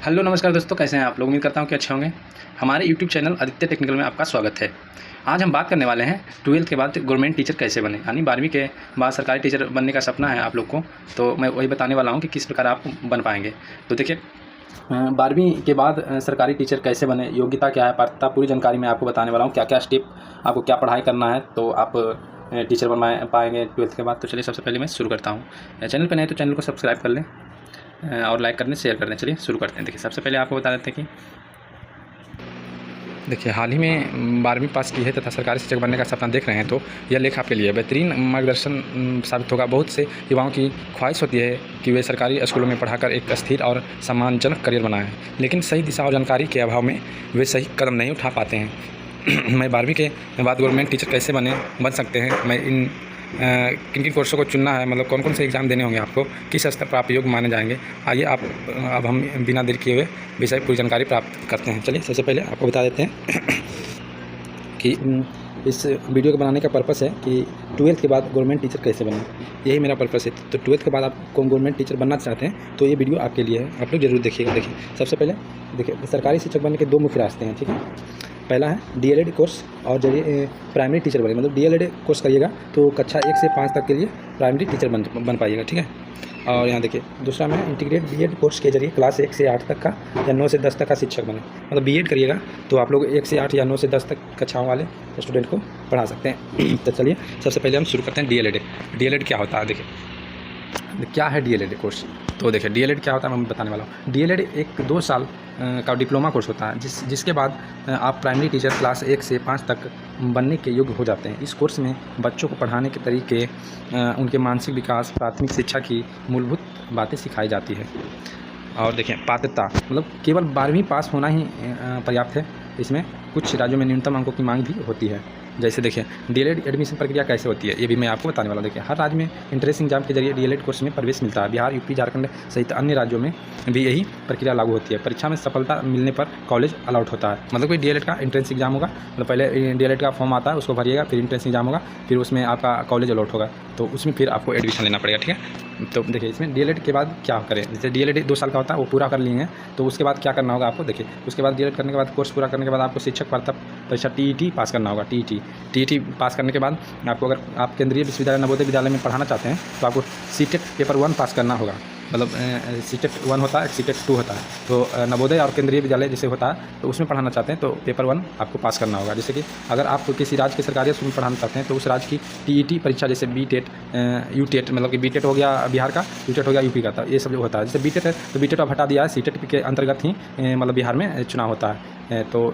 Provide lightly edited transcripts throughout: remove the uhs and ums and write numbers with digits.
Hello नमस्कार दोस्तों, कैसे हैं आप लोग। उम्मीद करता हूं कि अच्छे होंगे। हमारे यूट्यूब चैनल आदित्य टेक्निकल में आपका स्वागत है। आज हम बात करने वाले हैं 12th के बाद गवर्नमेंट टीचर कैसे बने, यानी 12वीं के बाद सरकारी टीचर बनने का सपना है आप लोग को, तो मैं वही बताने वाला हूं कि किस प्रकार आप बन पाएंगे। तो देखिए, 12वीं के बाद सरकारी टीचर कैसे बने, योग्यता क्या है, पात्रता, पूरी जानकारी मैं आपको बताने वाला हूँ। क्या क्या स्टेप, आपको क्या पढ़ाई करना है तो आप टीचर बन पाएंगे 12th के बाद। तो चलिए सबसे पहले मैं शुरू करता हूँ। चैनल पर नए तो चैनल को सब्सक्राइब कर लें और लाइक करने शेयर कर दें। चलिए शुरू करते हैं। देखिए, सबसे पहले आपको बता देते हैं कि देखिए, हाल ही में 12वीं पास की है तथा सरकारी शिक्षक बनने का सपना देख रहे हैं, तो यह लेख आपके लिए बेहतरीन मार्गदर्शन साबित होगा। बहुत से युवाओं की ख्वाहिश होती है कि वे सरकारी स्कूलों में पढ़ाकर एक स्थिर और सम्मानजनक करियर बनाएं, लेकिन सही दिशा और जानकारी के अभाव में वे सही कदम नहीं उठा पाते हैं। मैं 12वीं के बाद गवर्नमेंट टीचर कैसे बन सकते हैं, मैं इन किन किन कोर्सों को चुनना है, मतलब कौन कौन से एग्ज़ाम देने होंगे आपको, किस स्तर पर आप योग्य माने जाएंगे, आइए अब हम बिना देर किए हुए विषय पूरी जानकारी प्राप्त करते हैं। चलिए सबसे पहले आपको बता देते हैं कि इस वीडियो को बनाने का पर्पस है कि 12th के बाद गवर्नमेंट टीचर कैसे बने, यही मेरा पर्पस है। तो 12th के बाद आप गवर्नमेंट टीचर बनना चाहते हैं तो ये वीडियो आपके लिए है, आप लोग जरूर देखिएगा। देखिए, सबसे पहले देखिए, सरकारी शिक्षक बनने के दो मुख्य रास्ते हैं, ठीक है। पहला है डीएलएड कोर्स, और जब प्राइमरी टीचर बने, मतलब डीएलएड कोर्स करिएगा तो कक्षा 1 से 5 तक के लिए प्राइमरी टीचर बन पाइएगा, ठीक है। और यहाँ देखिए, दूसरा में इंटीग्रेट बीएड कोर्स के जरिए क्लास 1 से 8 तक का या 9 से 10 तक का शिक्षक बने, मतलब बीएड करिएगा तो आप लोग 1 से 8 या 9 से 10 तक कक्षाओं वाले स्टूडेंट को पढ़ा सकते हैं। तो चलिए सबसे पहले हम शुरू करते हैं डीएलएड। डीएलएड क्या होता है, देखिए क्या है डीएलएड कोर्स। तो देखिए, डीएलएड क्या होता है मैं बताने वाला हूँ। डीएलएड एक 2 साल का डिप्लोमा कोर्स होता है जिसके बाद आप प्राइमरी टीचर क्लास 1 से 5 तक बनने के योग्य हो जाते हैं। इस कोर्स में बच्चों को पढ़ाने के तरीके, उनके मानसिक विकास, प्राथमिक शिक्षा की मूलभूत बातें सिखाई जाती है। और देखें, पात्रता मतलब केवल 12वीं पास होना ही पर्याप्त है। इसमें कुछ राज्यों में न्यूनतम अंकों की मांग भी होती है। जैसे देखिए, डीएलएड एडमिशन प्रक्रिया कैसे होती है, ये भी मैं आपको बताने वाला हूँ। देखिए, हर राज्य में एंट्रेंस एग्जाम के जरिए डीएलएड कोर्स में प्रवेश मिलता है। बिहार, यूपी, झारखंड सहित अन्य राज्यों में भी यही प्रक्रिया लागू होती है। परीक्षा में सफलता मिलने पर कॉलेज अलॉट होता है, मतलब कोई डीएलएड का एंट्रेंस एग्जाम होगा, मतलब पहले डीएलएड का फॉर्म आता है, उसको भरिएगा, फिर एंट्रेंस एग्जाम होगा, फिर उसमें आपका कॉलेज अलॉट होगा, तो उसमें फिर आपको एडमिशन लेना पड़ेगा, ठीक है। तो देखिए, इसमें डीएलएड के बाद क्या करें, जैसे डीएलएड 2 साल का होता है, वो पूरा कर लिए हैं, तो उसके बाद क्या करना होगा आपको। देखिए, उसके बाद डीएलएड करने के बाद, कोर्स पूरा करने के बाद आपको शिक्षक पात्रता परीक्षा टीईटी पास करना होगा। टीईटी पास करने के बाद आपको, अगर आप केंद्रीय विश्वविद्यालय, नवोदय विद्यालय में पढ़ाना चाहते हैं तो आपको सीटेट पेपर 1 पास करना होगा। मतलब सीटेट 1 होता है, सीटेट 2 होता है। तो नवोदय और केंद्रीय विद्यालय जैसे होता है तो उसमें पढ़ाना चाहते हैं तो पेपर 1 आपको पास करना होगा। जैसे कि अगर आप किसी राज्य के सरकारी स्कूल में पढ़ाना चाहते हैं तो उस राज्य की टीईटी परीक्षा, जैसे बीटेट, यूटेट, मतलब कि बीटेट हो गया बिहार का, यूटेट हो गया यूपी का, था ये सब जो होता है। जैसे बीटेट है तो बीटेट अब हटा दिया है, सीटेट के अंतर्गत ही मतलब बिहार में चुनाव होता है। तो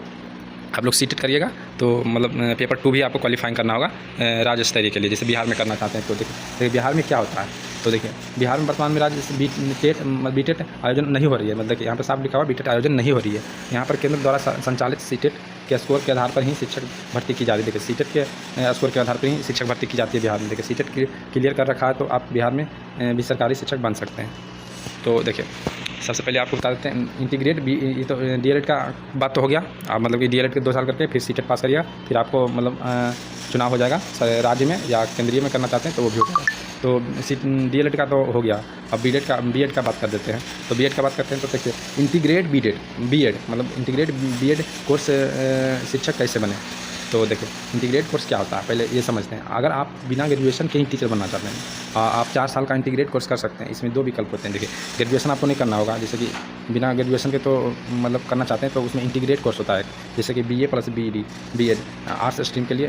आप लोग सीटेट करिएगा तो मतलब पेपर 2 भी आपको क्वालिफाइंग करना होगा राज्य स्तरीय के लिए, जैसे बिहार में करना चाहते हैं। तो देखिए बिहार में क्या होता है, तो देखिए बिहार में वर्तमान में राज्य बीटेट आयोजन नहीं हो रही है, मतलब कि यहाँ पर साफ लिखा हुआ बीटेट आयोजन नहीं हो रही है। यहाँ पर केंद्र द्वारा संचालित सीटेट के स्कोर के आधार पर ही शिक्षक भर्ती की जा रही है। देखिए, सीटेट के स्कोर के आधार पर ही शिक्षक भर्ती की जाती है बिहार में। देखिए, सीटेट क्लियर कर रखा है तो आप बिहार में भी सरकारी शिक्षक बन सकते हैं। तो देखिए, सबसे पहले आपको बता देते हैं इंटीग्रेट ये तो डीएलएड का बात तो हो गया। आप मतलब कि डीएलएड के 2 साल करके फिर सीटेट पास करिएगा, फिर आपको मतलब चुनाव हो जाएगा राज्य में या केंद्रीय में करना चाहते हैं तो वो भी हो जाएगा। तो डीएलएड का तो हो गया, अब बीएड का बात कर देते हैं। तो बीएड का बात करते हैं तो देखिए, इंटीग्रेट बीएड मतलब इंटीग्रेट बीएड कोर्स शिक्षक कैसे बने। तो देखिए, इंटीग्रेट कोर्स क्या होता है पहले ये समझते हैं। अगर आप बिना ग्रेजुएशन के ही टीचर बनना चाहते हैं, आप 4 साल का इंटीग्रेट कोर्स कर सकते हैं। इसमें 2 विकल्प होते हैं। देखिए, ग्रेजुएशन आपको नहीं करना होगा, जैसे कि बिना ग्रेजुएशन के तो मतलब करना चाहते हैं तो उसमें इंटीग्रेट कोर्स होता है, जैसे कि BA plus BEd arts stream के लिए,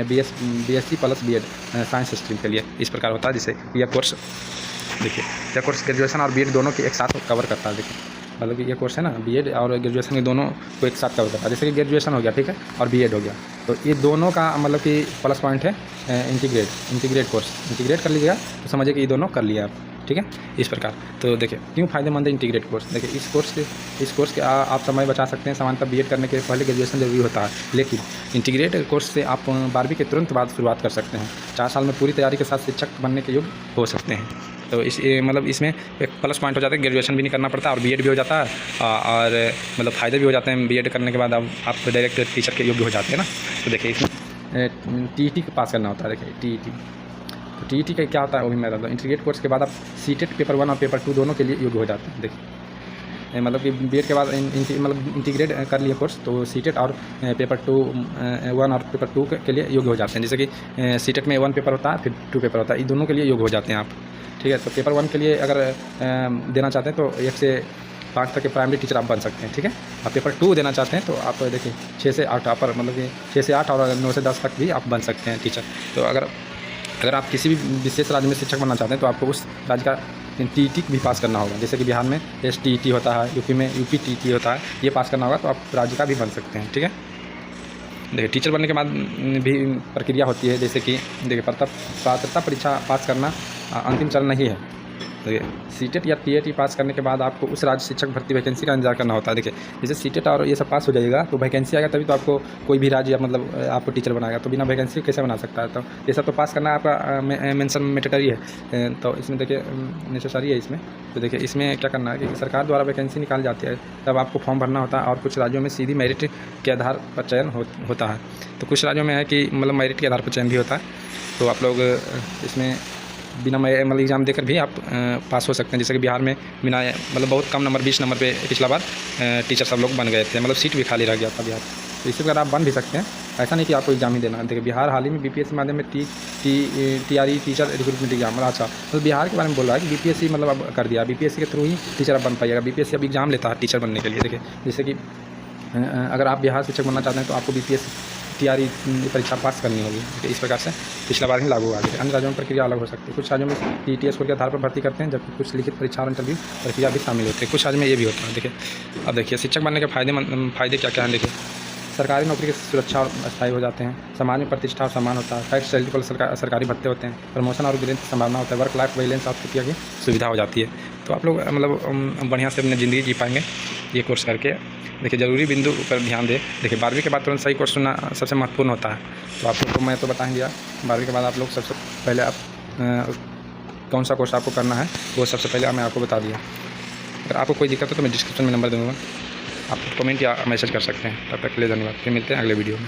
BSc plus BEd science stream के लिए, इस प्रकार होता है। जैसे यह कोर्स देखिए, यह कोर्स ग्रेजुएशन और बीएड दोनों के एक साथ कवर करता है। देखिए, मतलब कि ये कोर्स है ना, बीएड और ग्रेजुएशन के दोनों को एक साथ कवर करता है। जैसे कि ग्रेजुएशन हो गया, ठीक है, और बीएड हो गया, तो ये दोनों का मतलब कि प्लस पॉइंट है इंटीग्रेट कोर्स। इंटीग्रेट कर लीजिएगा तो समझिए कि ये दोनों कर लिया आप, ठीक है, इस प्रकार। तो देखिए, क्यों फ़ायदेमंद है इंटीग्रेट कोर्स। देखिए, इस कोर्स के आप समय बचा सकते हैं। सामान्यतः बीएड करने के पहले ग्रेजुएशन जरूरी होता है, लेकिन इंटीग्रेट कोर्स से आप 12वीं के तुरंत बाद शुरुआत कर सकते हैं। 4 साल में पूरी तैयारी के साथ शिक्षक बनने के योग्य हो सकते हैं। तो मतलब इसमें एक प्लस पॉइंट हो जाता है, ग्रेजुएशन भी नहीं करना पड़ता और बीएड भी हो जाता है, और मतलब फ़ायदे भी हो जाते हैं। बीएड करने के बाद अब आप डायरेक्ट टीचर के योग्य हो जाते हैं ना। तो देखिए, इसमें टीईटी पास करना होता है। देखिए, टीईटी, तो टीईटी का क्या होता है वो भी मैं बताता हूँ। इंटीग्रेट कोर्स के बाद आप सीटेट पेपर 1 और पेपर 2 दोनों के लिए योग्य हो जाते हैं। देखिए, मतलब कि बीएड के बाद मतलब इंटीग्रेट कर लिए कोर्स, तो सीटेट और पेपर 1 और पेपर 2 के लिए योग्य हो जाते हैं। जैसे कि सीटेट में 1 पेपर होता है, फिर 2 पेपर होता है, ये दोनों के लिए योग्य हो जाते हैं आप। ठीक है, तो पेपर 1 के लिए अगर देना चाहते हैं तो 1 से 5 तक के प्राइमरी टीचर आप बन सकते हैं। ठीक है, आप पेपर 2 देना चाहते हैं तो आप देखिए 6 से 8 अपर, मतलब कि 6 से 8 और 9 से 10 तक भी आप बन सकते हैं टीचर। तो अगर आप किसी भी विशेष राज्य में शिक्षक बनना चाहते हैं तो आपको उस राज्य का टीईटी भी पास करना होगा। जैसे कि बिहार में एसटीईटी होता है, यूपी में यूपीटीटी होता है, ये पास करना होगा तो आप राज्य का भी बन सकते हैं। ठीक है, देखिए टीचर बनने के बाद भी प्रक्रिया होती है। जैसे कि देखिए पात्रता परीक्षा पास करना अंतिम चरण नहीं है। देखिए सीटेट या टीएटी पास करने के बाद आपको उस राज्य शिक्षक भर्ती वैकेंसी का इंतजार करना होता है। देखिए जैसे सीटेट और ये सब पास हो जाएगा तो वैकेंसी आएगा, तभी तो आपको कोई भी राज्य मतलब आपको टीचर बनाएगा, तो बिना वैकेंसी कैसे बना सकता है। तो ये सब तो पास करना आपका मेंशन मैंडेटरी है, तो इसमें देखिए नेसेसरी है इसमें। तो देखिए इसमें क्या करना है कि सरकार द्वारा वैकेंसी निकाल जाती है, तब आपको फॉर्म भरना होता है, और कुछ राज्यों में सीधी मेरिट के आधार पर चयन होता है। तो कुछ राज्यों में है कि मतलब मेरिट के आधार पर चयन भी होता है, तो आप लोग इसमें बिना मतलब एग्ज़ाम देकर भी आप पास हो सकते हैं। जैसे कि बिहार में बिना मतलब बहुत कम नंबर 20 नंबर पे पिछला बार टीचर सब लोग बन गए थे, मतलब सीट भी खाली रह गया था बिहार। तो इसी प्रकार आप बन भी सकते हैं, ऐसा नहीं कि आपको एग्जाम ही देना है। देखिए बिहार हाल ही में बीपीएससी माध्यम में टीआरई टीचर रिक्रूटमेंट एग्जाम, अच्छा मतलब बिहार के बारे में बोल रहा है कि बीपीएससी मतलब अब कर दिया, बीपीएससी के थ्रू ही टीचर अब बन पाइएगा। बीपीएससी अब एग्जाम लेता है टीचर बनने के लिए। देखिए जैसे कि अगर आप बिहार शिक्षक बनना चाहते हैं तो आपको बीपीएससी टीआरई परीक्षा पास करनी होगी। इस प्रकार से पिछला बार ही लागू हुआ है। अन्य राज्यों में प्रक्रिया अलग हो सकती है। कुछ राज्यों में टीटीएस स्कोर के आधार पर भर्ती करते हैं, जबकि कुछ लिखित परीक्षा और इंटरव्यू प्रक्रिया भी शामिल होती है। कुछ राज्यों में ये भी होता है। देखिए अब देखिए शिक्षक बनने के फ़ायदे क्या क्या हैं। देखिए सरकारी नौकरी की सुरक्षा और स्थायी हो जाते हैं, समाज में प्रतिष्ठा और सम्मान होता है, टैक्स सैलरी पर सरकारी भत्ते होते हैं, प्रमोशन और ग्रेड की संभावना होता है, वर्क लाइफ बैलेंस और छुट्टियों की सुविधा हो जाती है। तो आप लोग मतलब बढ़िया से अपनी ज़िंदगी जी पाएंगे ये कोर्स करके। देखिए ज़रूरी बिंदु पर ध्यान दें। देखिए 12वीं के बाद तुरंत सही कोर्स चुनना सबसे महत्वपूर्ण होता है। तो आप लोग को मैं तो बता ही दिया, 12वीं के बाद आप लोग सबसे पहले आप कौन सा कोर्स आपको करना है वो सबसे पहले मैं आपको बता दिया। अगर आपको कोई दिक्कत हो तो मैं डिस्क्रिप्शन में नंबर दूँगा, आप कमेंट या मैसेज कर सकते हैं। तब तक के लिए धन्यवाद, फिर मिलते हैं अगले वीडियो में।